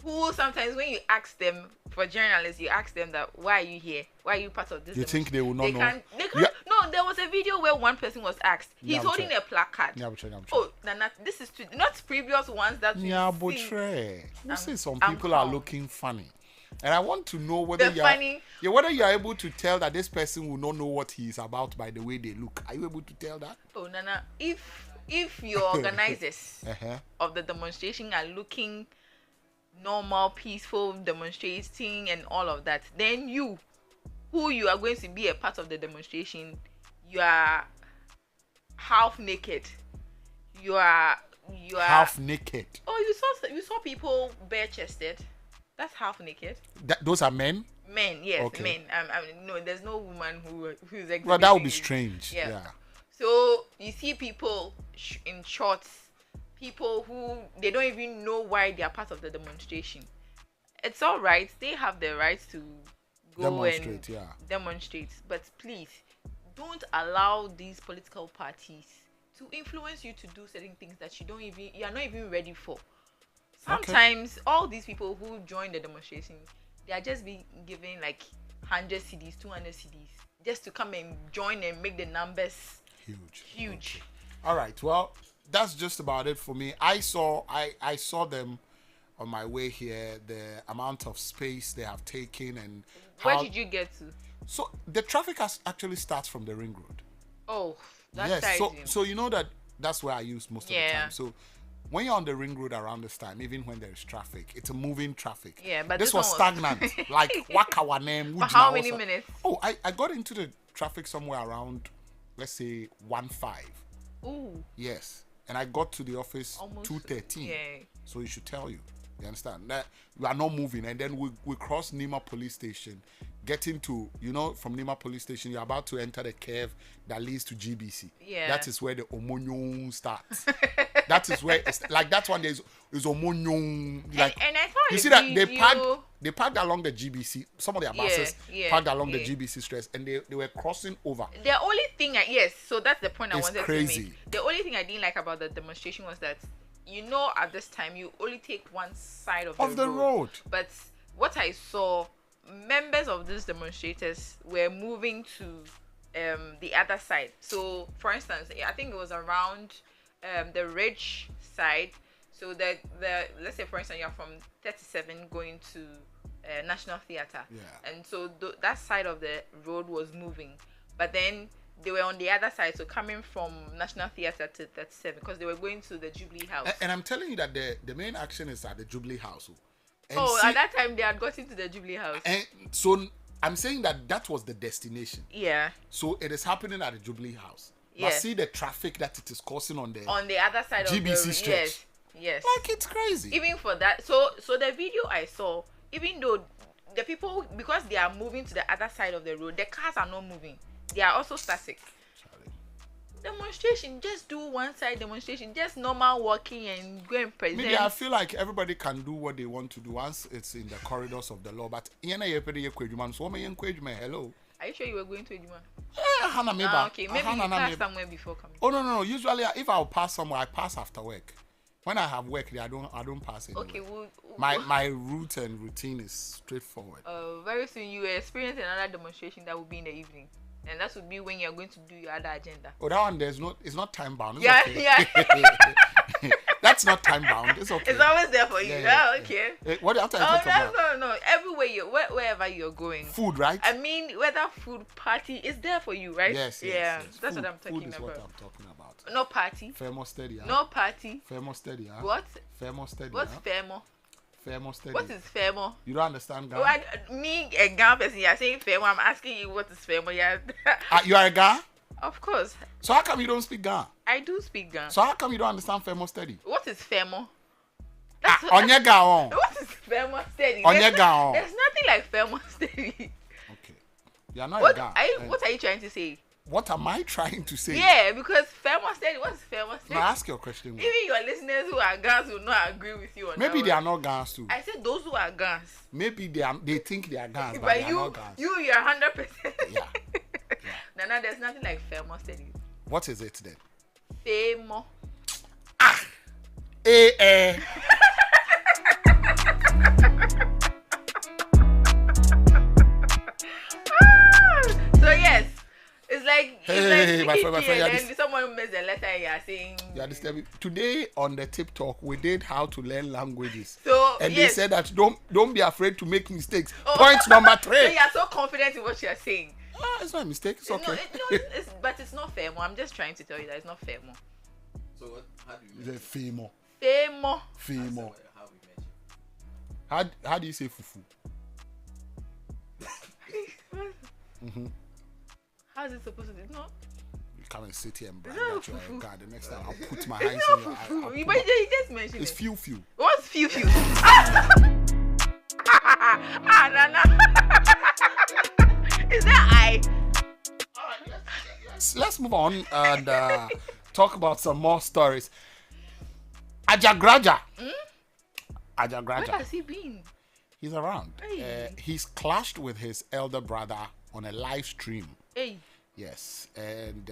who sometimes when you ask them, for journalists, you ask them that why are you here? Why are you part of this? You think they will not know? They can't. No, there was a video where one person was asked. He's holding a placard. Oh, Nana, this is not previous ones that we see. You see, some people are looking funny. And I want to know whether whether you are able to tell that this person will not know what he is about by the way they look. Are you able to tell that? Oh, Nana, if your organizers of the demonstration are looking normal, peaceful, demonstrating and all of that, then you are going to be a part of the demonstration, you are half naked. You are half naked. Oh, you saw people bare chested. That's half naked. Those are men? Men, yes, okay. Men. No, there's no woman who's exhibiting. Well, that would be strange. Yeah. So you see people in shorts, people who they don't even know why they are part of the demonstration. It's all right. They have the right to go demonstrate. But please, don't allow these political parties to influence you to do certain things that you are not even ready for. Sometimes all these people who join the demonstration, they are just being given like 100 CDs, 200 CDs, just to come and join and make the numbers huge. Okay. All right. Well, that's just about it for me. I saw them on my way here. The amount of space they have taken and where did you get to? So the traffic actually starts from the ring road. Oh, that's so you know that's where I use most of the time. So when you're on the ring road around this time, even when there is traffic, it's a moving traffic. Yeah, but this was stagnant. Like Wakawane. For how many minutes? Oh, I got into the traffic somewhere around, let's say 1:05. Ooh. Yes, and I got to the office 2:13. Yeah. So it should tell you. You understand that we are not moving, and then we cross Nima Police Station, getting to from Nima Police Station, you're about to enter the curve that leads to GBC. Yeah. That is where the Omonyon starts. That is where it's like that one. There's Omonyon. Like, and I thought you see that they parked along the GBC. Some of their buses parked along the GBC stress, and they were crossing over. The only thing, so that's the point I it's wanted crazy. to make. The only thing I didn't like about the demonstration was that at this time you only take one side of the road. But what I saw, members of these demonstrators were moving to the other side. So for instance, I think it was around the Ridge side. So the let's say for instance you're from 37 going to National Theatre, and so that side of the road was moving, but then they were on the other side, so coming from National Theatre to 37 because they were going to the Jubilee House. And I'm telling you that the main action is at the Jubilee House. At that time they had gotten to the Jubilee House. And so I'm saying that was the destination. Yeah. So it is happening at the Jubilee House. Yeah. But see the traffic that it is causing on the other side GBC of the stretch. Yes. Like it's crazy. Even for that, so the video I saw, even though the people, because they are moving to the other side of the road, the cars are not moving. They are also static. Demonstration, just do one side demonstration, just normal walking and go and present. Maybe I feel like everybody can do what they want to do once it's in the corridors of the law. But hello. Are you sure you were going to Ejima? Okay, maybe you passed somewhere before coming. Oh no. Usually, if I'll pass somewhere, I pass after work. When I have work, I don't pass anywhere. Okay, my route and routine is straightforward. Very soon you will experience another demonstration that will be in the evening. And that would be when you're going to do your other agenda. Oh, that one it's not time bound. It's yeah, okay. yeah. That's not time bound. It's okay. It's always there for you. Yeah, okay. What after you talk about? No. Everywhere wherever you're going. Food, right? I mean, whether food party is there for you, right? Yes. That's food, what I'm talking food is about. What I'm talking about. No party. Femo steady. Huh? No party. Femo steady. Huh? What? Femo steady. What's huh? Femo? Femo steady. What is Femo? You don't understand Ghana? Me, a Ghana person, you're saying Femo. I'm asking you what is Femo. Yeah. You are a Ghana? Of course. So how come you don't speak Ghana? I do speak Ghana. So how come you don't understand Femo steady? What is Femo? Onye Ghana. What is Femo steady? Onye Ghana. There's nothing like Femo steady. Okay. You are not a Ghana. What are you trying to say? What am I trying to say? Yeah, because Femo steady. What's Femo steady? Now ask your question. Even your listeners who are Ghans will not agree with you on that. Maybe they are not Ghans too. I said those who are Ghans. Maybe they think they are Ghans, but they are not Ghans. You're 100%. Yeah. No, there's nothing like Femo steady. What is it then? Femo. Ah. like, hey, my friend, and then someone missed the letter and you're saying. You understand? Today on the tip talk, we did how to learn languages. So and they said that don't be afraid to make mistakes. Oh. Point number 3. So you're so confident in what you're saying. It's not a mistake. It's okay. But it's not fair. I'm just trying to tell you that it's not fair. So how do you? Is it femo? Femo. Femo. How we met you? How do you say fufu? How is it supposed to be? No. You come and sit here and brag No, that you're fufu. a god. The next time I'll put my It's hands not in your fufu. eye. But you just mentioned It's it. few. What's few? Nana. Is that I? Let's move on and talk about some more stories. Ajagraja. Ajagraja. Where has he been? He's around. Hey. He's clashed with his elder brother on a live stream. Hey. Yes, and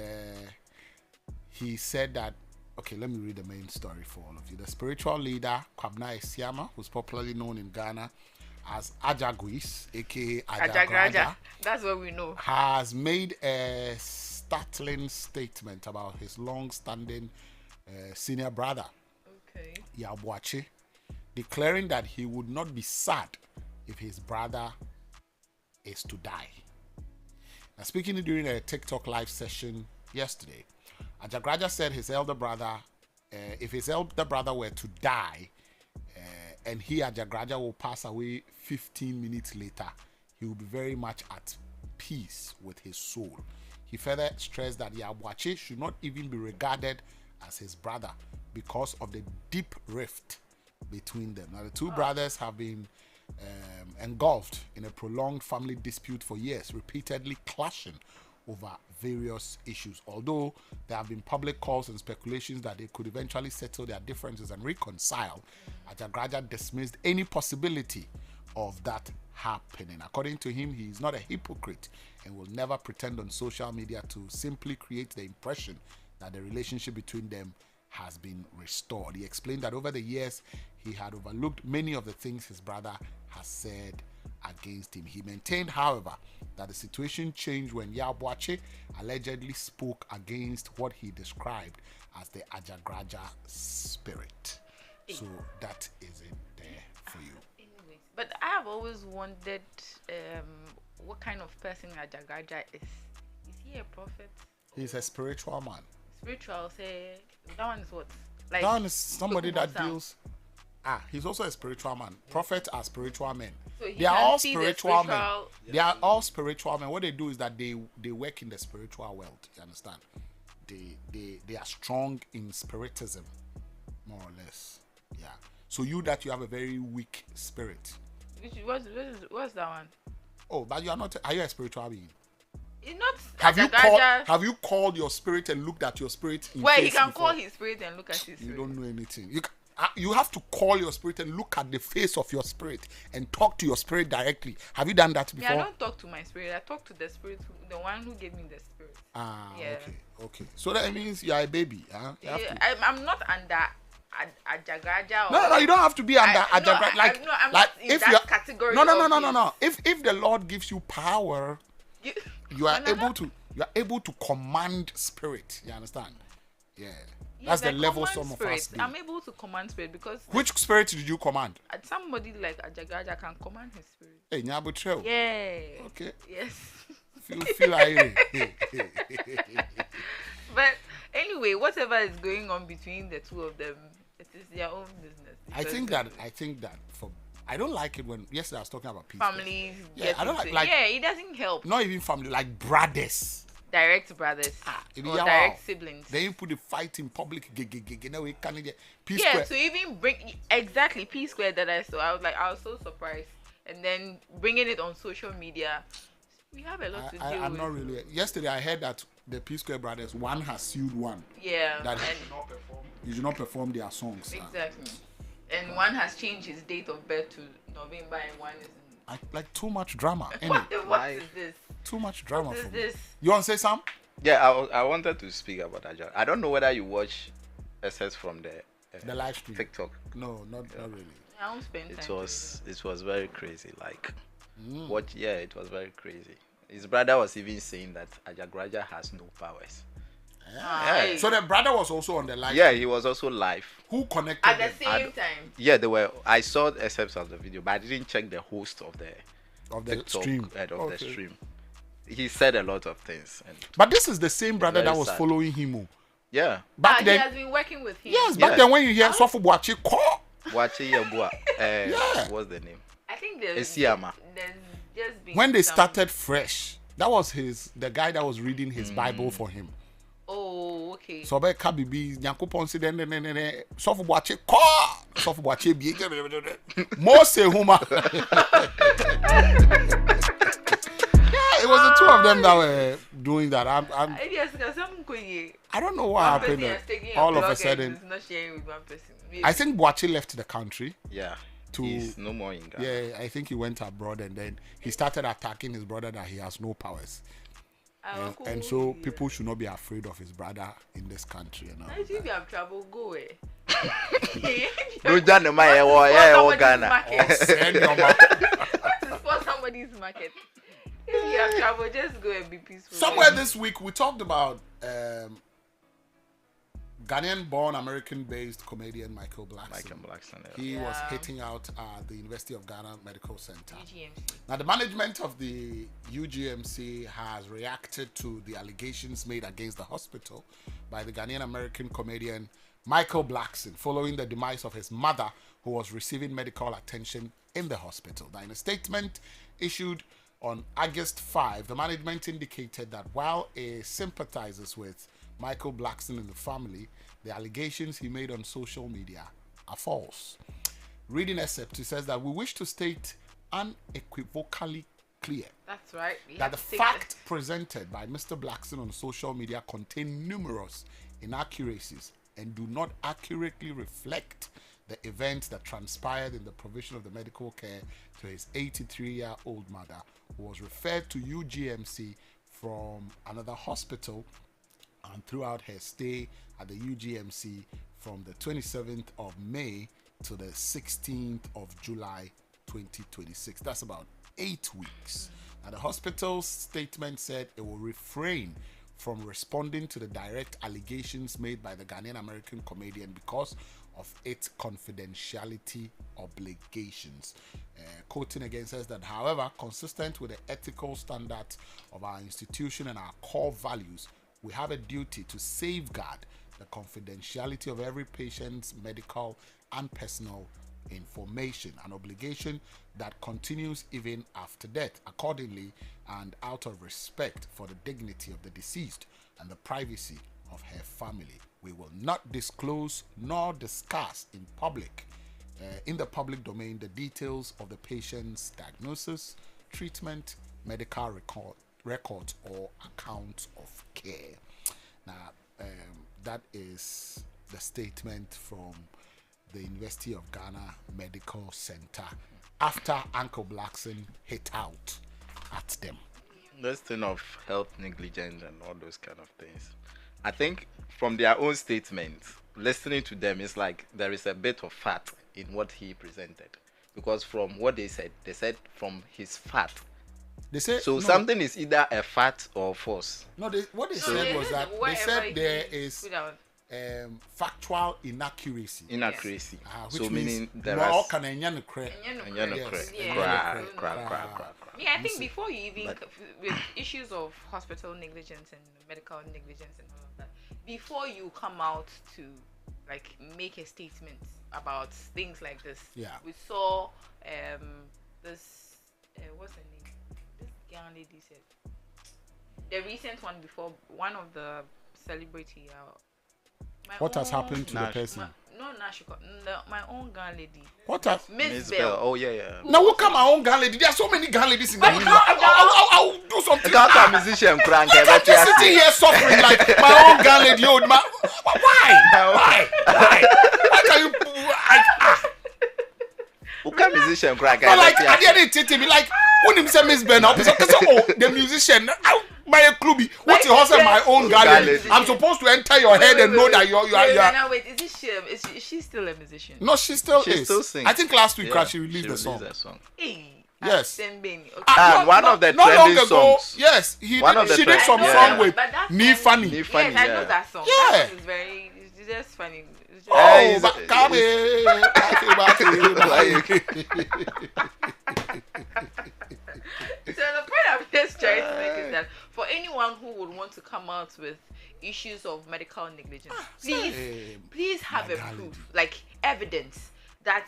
he said that. Okay, let me read the main story for all of you. The spiritual leader Kwabena Esiama, who's popularly known in Ghana as Ajaguis, aka Ajagraja, that's what we know, has made a startling statement about his long-standing senior brother, Yabwachi, declaring that he would not be sad if his brother is to die. Now, speaking during a TikTok live session yesterday, Ajagraja said his elder brother, if his elder brother were to die, and he, Ajagraja, will pass away 15 minutes later, he will be very much at peace with his soul. He further stressed that Yabwachi should not even be regarded as his brother because of the deep rift between them. Now, the two brothers have been engulfed in a prolonged family dispute for years, repeatedly clashing over various issues. Although there have been public calls and speculations that they could eventually settle their differences and reconcile, Ajagraja dismissed any possibility of that happening. According to him, he is not a hypocrite and will never pretend on social media to simply create the impression that the relationship between them has been restored. He explained that over the years, he had overlooked many of the things his brother has said against him. He maintained, however, that the situation changed when Yabwachi allegedly spoke against what he described as the Ajagraja spirit. So that is it there for you. Anyways, but I have always wondered what kind of person Ajagraja is. Is he a prophet? He's a spiritual man. Spiritual, say that one is what? Like that one is somebody that sound. deals. He's also a spiritual man. Prophets are spiritual men. So they are all spiritual men. They are all spiritual men. What they do is that they work in the spiritual world. You understand? They are strong in spiritism, more or less. Yeah. So you have a very weak spirit. What's that one? Oh, but you are not. Are you a spiritual being? It's not. Have you called your spirit and looked at your spirit? Well, he can call his spirit and look at his spirit. You don't know anything. You have to call your spirit and look at the face of your spirit and talk to your spirit directly. Have you done that before? Yeah, I don't talk to my spirit. I talk to the spirit, the one who gave me the spirit. Okay. So that means you are a baby, huh? I'm not under Ajagraja. No, you don't have to be under Ajagraja. I'm not in that category. No. If the Lord gives you power, you are able to command spirit. You understand? Yeah. That's the level some of us do. I'm able to command spirit because. Which spirit did you command? Somebody like Ajagraja can command his spirit. Hey, Nyabutreo. Yeah. Okay. Yes. Feel like But anyway, whatever is going on between the two of them, it is their own business. I think that I don't like it when yesterday I was talking about people. Families. Yeah, I don't like. Yeah, it doesn't help. Not even family, like brothers. Direct brothers or direct siblings. Then you put the fight in public. Yeah, to even bring exactly P-square that I saw, I was so surprised. And then bringing it on social media, we have a lot to deal with. I'm not really. Yesterday I heard that the P-square brothers, one has sued one. Yeah. That he should not perform their songs. Exactly. And one has changed his date of birth to November, and one is. Like too much drama. What is this? Too much drama. What is this? You want to say something? Yeah, I wanted to speak about Ajagraja. I don't know whether you watch SS from the live stream. TikTok. No, not really. I don't spend time. It was very crazy. Like, it was very crazy. His brother was even saying that Ajagraja has no powers. Yeah. So the brother was also on the live. Yeah, he was also live. Who connected at the same time? Yeah, they were. I saw excerpts of the video, but I didn't check the host of the TikTok, stream. The stream. He said a lot of things. But this is the same brother that was following him. Yeah. Back then, he has been working with him. Yes, back then when you hear Sofu Boachi, what's the name? I think there's just been when they started fresh, that was the guy that was reading his Bible for him. Oh, okay. So be kabibi Nyankopon si den Sofu Boachi Sofu Boachi bi Mose Huma. It was the two of them that were doing that. I don't know what happened. All of a sudden, I think Boachi left the country. Yeah. He's no more in Ghana. Yeah, I think he went abroad and then he started attacking his brother that he has no powers. And so people should not be afraid of his brother in this country. You know? If you have trouble, go away. Don't done the my Ghana. For somebody's market. If you have trouble, just go and be peaceful. Somewhere this week we talked about Ghanaian-born, American-based comedian Michael Blackson. He was hitting out at the University of Ghana Medical Center. UGMC. Now, the management of the UGMC has reacted to the allegations made against the hospital by the Ghanaian-American comedian Michael Blackson following the demise of his mother, who was receiving medical attention in the hospital. Now, in a statement issued on August 5, the management indicated that while it sympathizes with Michael Blackson and the family, the allegations he made on social media are false. Reading excerpt, he says that we wish to state unequivocally clear that's right. that the fact presented by Mr. Blackson on social media contain numerous inaccuracies and do not accurately reflect the events that transpired in the provision of the medical care to his 83-year-old mother, who was referred to UGMC from another hospital and throughout her stay at the UGMC from the 27th of May to the 16th of July 2026. That's about 8 weeks. Now, the hospital's statement said it will refrain from responding to the direct allegations made by the Ghanaian American comedian because of its confidentiality obligations. Quoting again says that, however, consistent with the ethical standards of our institution and our core values, we have a duty to safeguard the confidentiality of every patient's medical and personal information, an obligation that continues even after death. Accordingly, and out of respect for the dignity of the deceased and the privacy of her family, we will not disclose nor discuss in the public domain the details of the patient's diagnosis, treatment, medical records or accounts of care. Now, that is the statement from the University of Ghana Medical Center after Uncle Blackson hit out at them. This thing of health negligence and all those kind of things, I think from their own statement, listening to them, it's like there is a bit of fat in what he presented, because from what they said from his fat. They said so. No, something is either a fact or false. No, what they said was that they said there is factual inaccuracy. Inaccuracy. Which so meaning there is. I think before you even with issues of hospital negligence and medical negligence and all of that, before you come out to like make a statement about things like this, we saw this what's her name? Young lady said the recent one before one of the celebrity what has happened to Nash. the person? My own girl lady. What has Miss Bell? Oh yeah. Now look at my own girl lady. There are so many girl ladies in the world. I'll do something. I'm musician crank. I'm just sitting here suffering like my own girl lady. Why can you? Who can musician crank? Like I didn't be like. When him say Miss Ben, the musician, my clubby. What you hustle my own gallery? I'm supposed to enter your head and know that you are. Now wait, is she still a musician? No, she still is. Still sings. I think last week she released the song. Hey, Yes. Okay. And one of the trending songs. Yes, she did some song with Me Funny. Yes, I know that song. Yeah. That song is very, it's just funny. It's just So the point I'm just trying to make is that for anyone who would want to come out with issues of medical negligence, please have a proof, like evidence that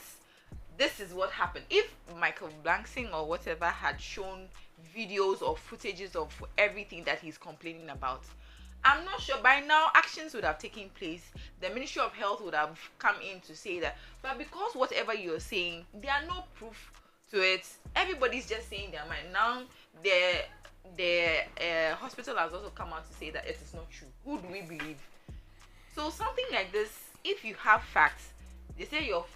this is what happened. If Michael Blangsing or whatever had shown videos or footages of everything that he's complaining about, I'm not sure by now actions would have taken place. The Ministry of Health would have come in to say that. But because whatever you're saying, there are no proof to it. Everybody's just saying their mind. Now the hospital has also come out to say that it is not true. Who do we believe? So something like this, if you have facts, they say your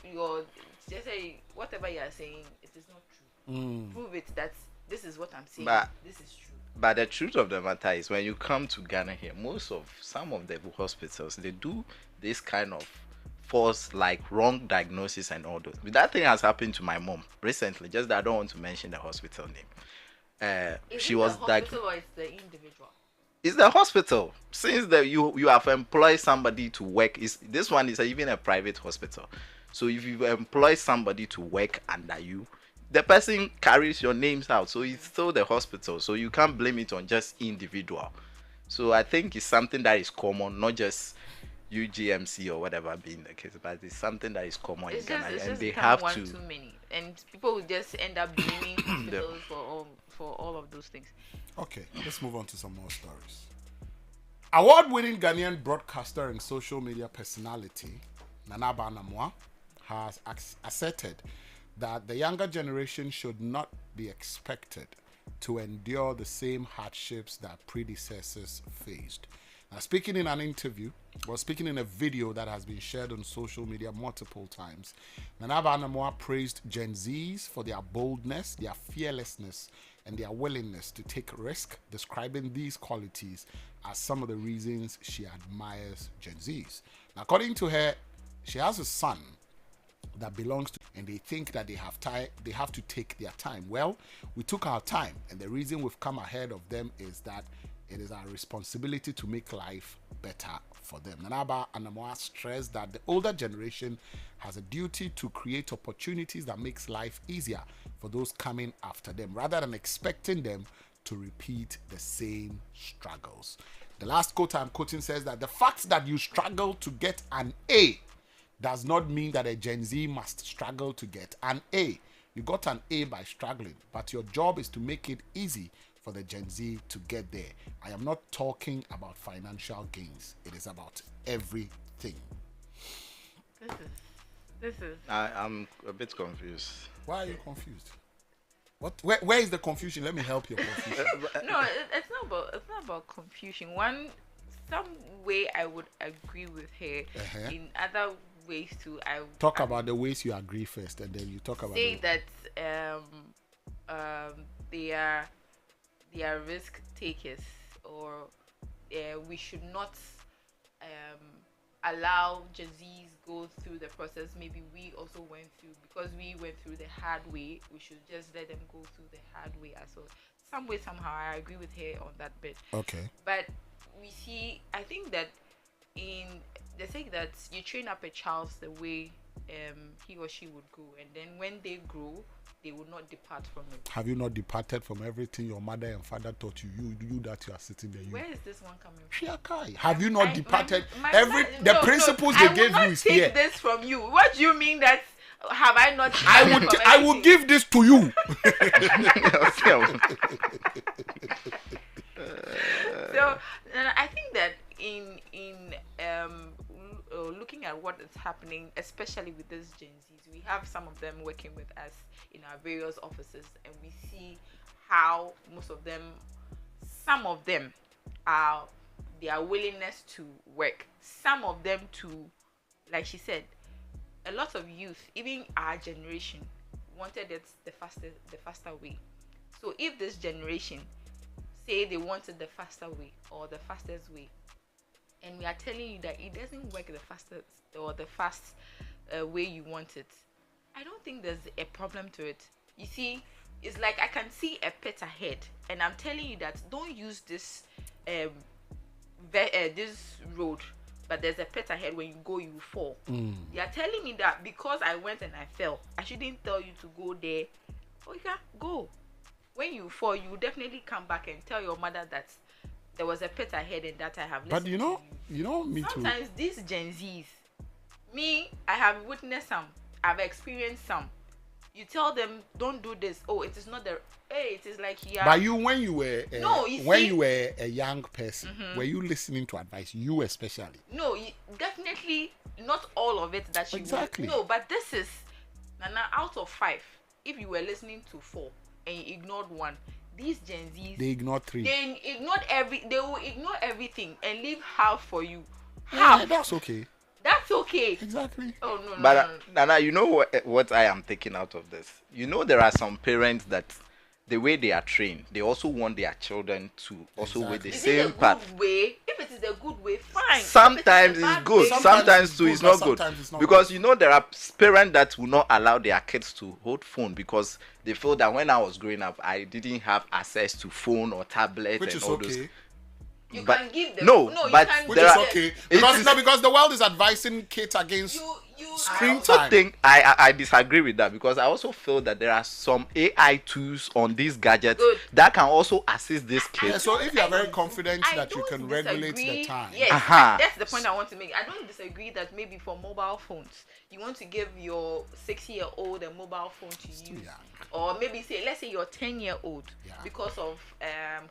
just say whatever you are saying, it is not true. Prove it that this is what I'm saying. This is true. But the truth of the matter is, when you come to Ghana here, some of the hospitals, they do this kind of false, like wrong diagnosis and all those. But that thing has happened to my mom recently. Just that I don't want to mention the hospital name. She was diagnosed. Or it's the individual? It's the hospital. Since you have employed somebody to work, this one is even a private hospital. So if you employ somebody to work under you, the person carries your names out, so it's still the hospital. So you can't blame it on just individual. So I think it's something that is common, not just UGMC or whatever being the case, but it's something that is common in Ghana, and they have to. Too many, and people will just end up blaming hospitals for all of those things. Okay, let's move on to some more stories. Award-winning Ghanaian broadcaster and social media personality Nana Aba Anamoah has asserted that the younger generation should not be expected to endure the same hardships that predecessors faced. Now, speaking in a video that has been shared on social media multiple times, Nana Aba Anamoah praised Gen Zs for their boldness, their fearlessness, and their willingness to take risk, describing these qualities as some of the reasons she admires Gen Zs. Now, according to her, she has a son that belongs to, and they think that they have to take their time. Well, we took our time, and the reason we've come ahead of them is that it is our responsibility to make life better for them. Nana Aba Anamoah stressed that the older generation has a duty to create opportunities that makes life easier for those coming after them, rather than expecting them to repeat the same struggles. The last quote I'm quoting says that the fact that you struggle to get an A does not mean that a Gen Z must struggle to get an A. You got an A by struggling, but your job is to make it easy for the Gen Z to get there. I am not talking about financial gains. It is about everything. This is. I'm a bit confused. Why are you confused? What? Where is the confusion? Let me help your confusion. No, it's not about confusion. Some way I would agree with her. In other ways too, I talk about the ways you agree first, and then you talk about that they are risk takers, or we should not allow Gen Zs go through the process maybe we also went through, because we went through the hard way. We should just let them go through the hard way as well. Some way, somehow, I agree with her on that bit. Okay. But we see, I think that in the saying that you train up a child the way he or she would go, and then when they grow, they will not depart from it. Have you not departed from everything your mother and father taught you? You that you are sitting there. Where is this one coming from? Shiakai. Have you not departed? The principles they gave you is here. I will not take this from you. What do you mean that? Have I not? I will give this to you. So, and I think that in looking at what is happening, especially with these Gen Zs, we have some of them working with us in our various offices, and we see how some of them are their willingness to work. Some of them to, like she said, a lot of youth, even our generation, wanted it the faster way. So if this generation say they wanted the faster way or the fastest way, and we are telling you that it doesn't work the fastest or the fast way you want it, I don't think there's a problem to it. You see, it's like I can see a pit ahead, and I'm telling you that don't use this this road, but there's a pit ahead. When you go, you fall. They are telling me that because I went and I fell, I shouldn't tell you to go there. Okay, go. When you fall, you will definitely come back and tell your mother that there was a pit ahead and that I have listened. But you know, me sometimes too. Sometimes these Gen Zs, me, I have witnessed some. I've experienced some. You tell them don't do this. Oh, it is not the. Hey, it is like But when you were you were a young person, were you listening to advice? You especially. No, definitely not all of it that you exactly. No, but this is Nana, out of 5. If you were listening to 4 and you ignored 1, these Gen Zs they ignored 3. They will ignore everything and leave half for you. Half. Yeah, that's okay. That's okay. Exactly. Oh no. But Nana, you know what I am taking out of this? You know, there are some parents that the way they are trained, they also want their children to also with the same path. Way? If it is a good way, fine. Sometimes it's good. Sometimes too, it's not good. Because you know there are parents that will not allow their kids to hold phone because they feel that when I was growing up, I didn't have access to phone or tablet and all those. You can give them. No, but which is okay because the world is advising kids against screen time. I disagree with that because I also feel that there are some AI tools on these gadgets that can also assist these kids. Yeah, so if you are very confident that you can regulate the time, yes, that's the point I want to make. I don't disagree that maybe for mobile phones you want to give your 6-year-old a mobile phone to use, or maybe let's say your 10-year-old because of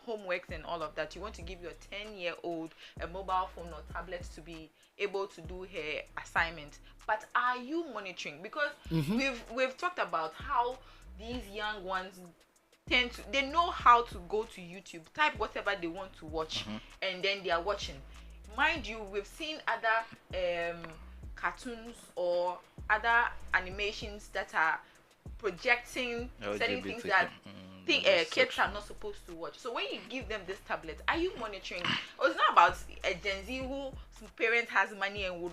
homeworks and all of that. You want to give your 10-year-old a mobile phone or tablet to be able to do her assignment. But are you monitoring? Because we've talked about how these young ones they know how to go to YouTube, type whatever they want to watch, and then they are watching. Mind you, we've seen other cartoons or other animations that are projecting certain things that kids are not supposed to watch. So when you give them this tablet, are you monitoring? Or it's not about a Gen Z whose parent has money and would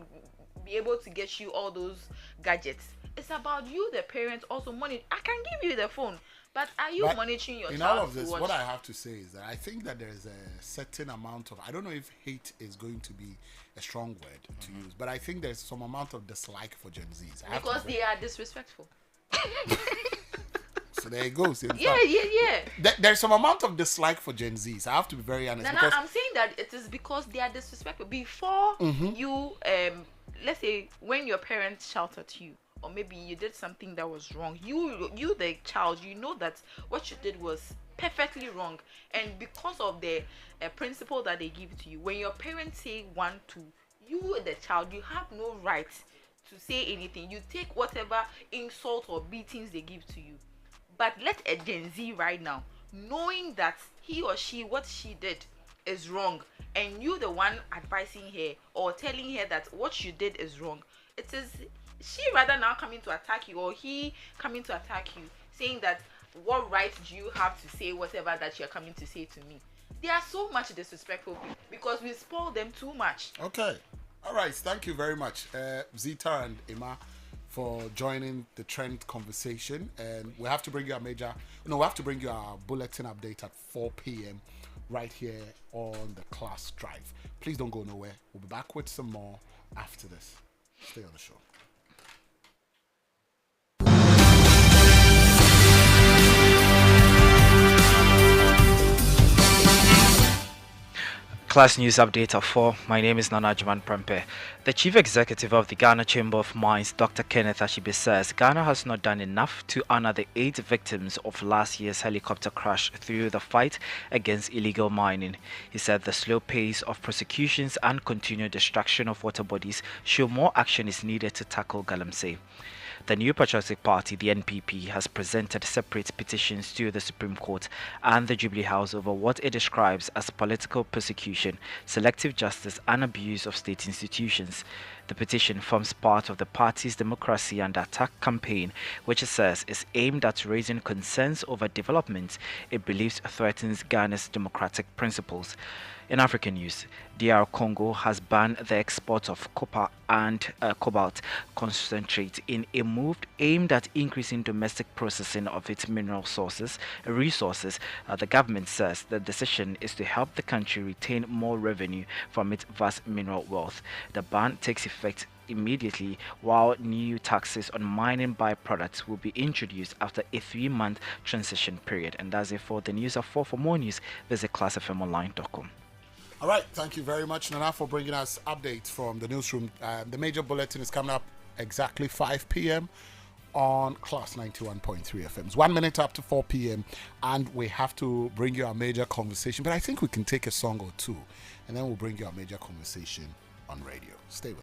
be able to get you all those gadgets. It's about you, the parent, also monitor. I can give you the phone, but are you monitoring your child? In all of this, what I have to say is that I think that there is a certain amount of, I don't know if hate is going to be a strong word to use, but I think there's some amount of dislike for Gen Zs. Because they are disrespectful. So there you go. There's some amount of dislike for Gen Zs. I have to be very honest. Nana, I'm saying that it is because they are disrespectful. Before you, let's say when your parents shout at you, or maybe you did something that was wrong, you the child, you know that what you did was perfectly wrong, and because of the principle that they give to you, when your parents say 1, 2, you the child, you have no right to say anything. You take whatever insult or beatings they give to you. But let a Gen Z right now, knowing that he or she, what she did is wrong, and you the one advising her or telling her that what she did is wrong, it is she rather now coming to attack you or he coming to attack you, saying that what right do you have to say whatever that you're coming to say to me? They are so much disrespectful because we spoil them too much. Okay. All right. Thank you very much, Zita and Emma, for joining the trend conversation. And we have to bring you our bulletin update at 4 p.m. right here on the Class Drive. Please don't go nowhere. We'll be back with some more after this. Stay on the show. Class News Update at 4. My name is Nana Juman Prempe. The Chief Executive of the Ghana Chamber of Mines, Dr. Kenneth Ashibe, says Ghana has not done enough to honor the 8 victims of last year's helicopter crash through the fight against illegal mining. He said the slow pace of prosecutions and continued destruction of water bodies show more action is needed to tackle Galamsey. The New Patriotic Party, the NPP, has presented separate petitions to the Supreme Court and the Jubilee House over what it describes as political persecution, selective justice and abuse of state institutions. The petition forms part of the party's Democracy Under Attack campaign, which it says is aimed at raising concerns over developments it believes threatens Ghana's democratic principles. In African news, DR Congo has banned the export of copper and cobalt concentrate in a move aimed at increasing domestic processing of its mineral resources. The government says the decision is to help the country retain more revenue from its vast mineral wealth. The ban takes effect immediately, while new taxes on mining byproducts will be introduced after a 3-month transition period. And that's it for the news at 4. For more news, visit classfmonline.com. All right, thank you very much, Nana, for bringing us updates from the newsroom. The major bulletin is coming up exactly 5 p.m. on Class 91.3 FM. It's 1 minute up to 4 p.m. and we have to bring you our major conversation. But I think we can take a song or two, and then we'll bring you our major conversation on radio. Stay with us.